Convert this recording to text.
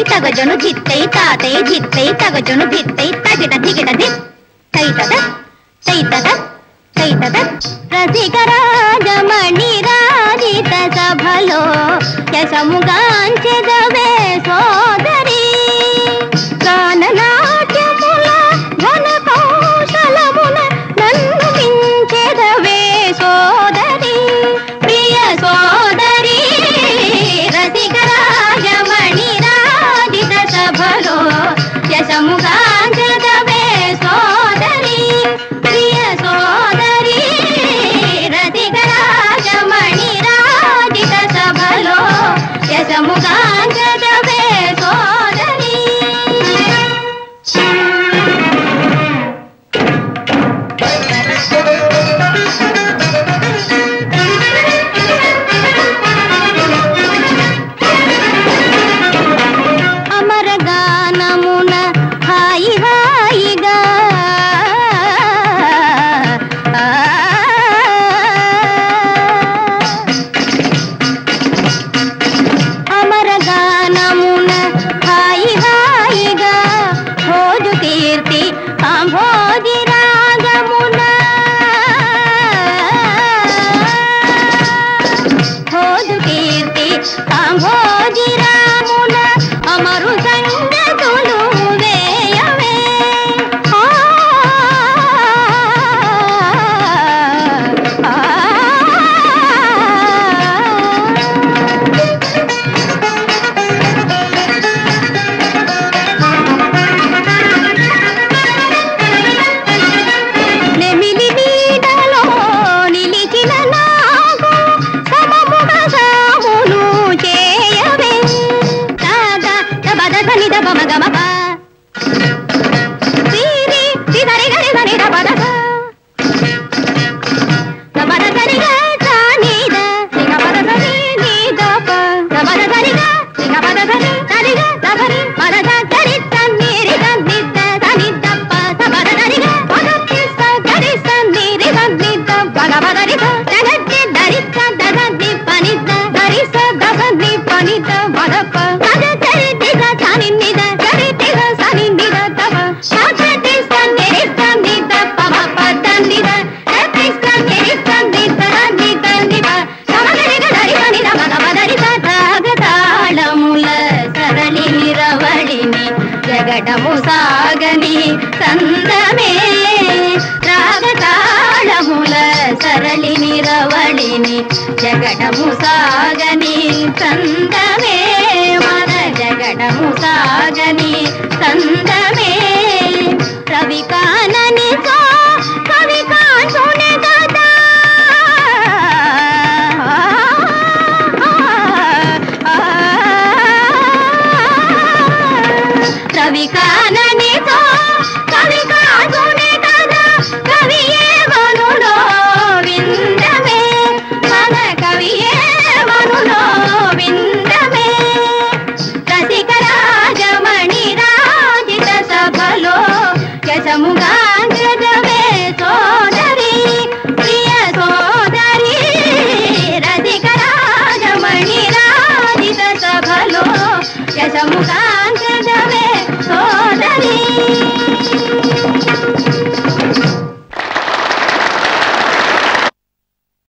తగజను ధిత్తై తాతై ధిత్తై తగజను ధిత్తై తగిట ధిగిట ధిత్ తైతద తైతద తైతద రసికరాజమణి రాజిత సభలో యశముగాంచెదవే సోదరి గాననాట్యముల ఘన కౌశలమున నన్ను మించెదవే సోదరి ప్రియ సోదరి రసికరాజమణి రాజిత సభలో యశముగాంచెదవే సోదరి ప్రియ సోదరి రసికరాజమణి రాజిత సభలో యశముగాంచెదవే సోదరి అమరగానమున హాయి హాయిగా అమరగానమున హాయి హాయిగా భోజు కీర్తి కాంభోజి రాగమున భోజు కీర్తి కాంభోజి రామున అమరు సంగతులు వేయవే నెమిలి నీడలో నిలిచిన నాకు సమముగా సామును చేయవే సాగా దబదసని దబమగమప సిరి సిదరి గరి సని దబదస దబదసరిగా సానిద సిగపదసని నీదప దబదసరిగా సిగపదసని సరిగా దబరి మదస గరి సన్నిరి సన్నిద సనిదప్ప దబదసరిగా పదపిస్త గరి సన్నిరి సన్నిద భగవదరిస జగత్తి దరిస దసని పనిద దరిస దసని పనిద మదప మదసరి దిగ సనిద సరి దిగ సనిద తప శాశ్వతి సన్నిరి సన్నిద పవ పదనిద రతి సన్నిరి సన్నిద సన్నిద నివ సమగరిగ దరి సనిద మదవదరిస తాగతాళముల సరళి నిరవళిని జగడము సాగని సందమే రాగతాళముల సరళి నిరవళిని జగడము సాగని సందమే మన జగడము సాగని సందమే రవి కానని సో కవి కాంచునే కదా రవి కానని సో కవి కాంచునే కదా కవియే మనులో విందమే మన కవియే మనులో విందమే రసికరాజమణి రాజిత సభలో యశముగాంచెదవే సోదరి ప్రియ సోదరి రసికరాజమణి రాజిత సభలో యశముగా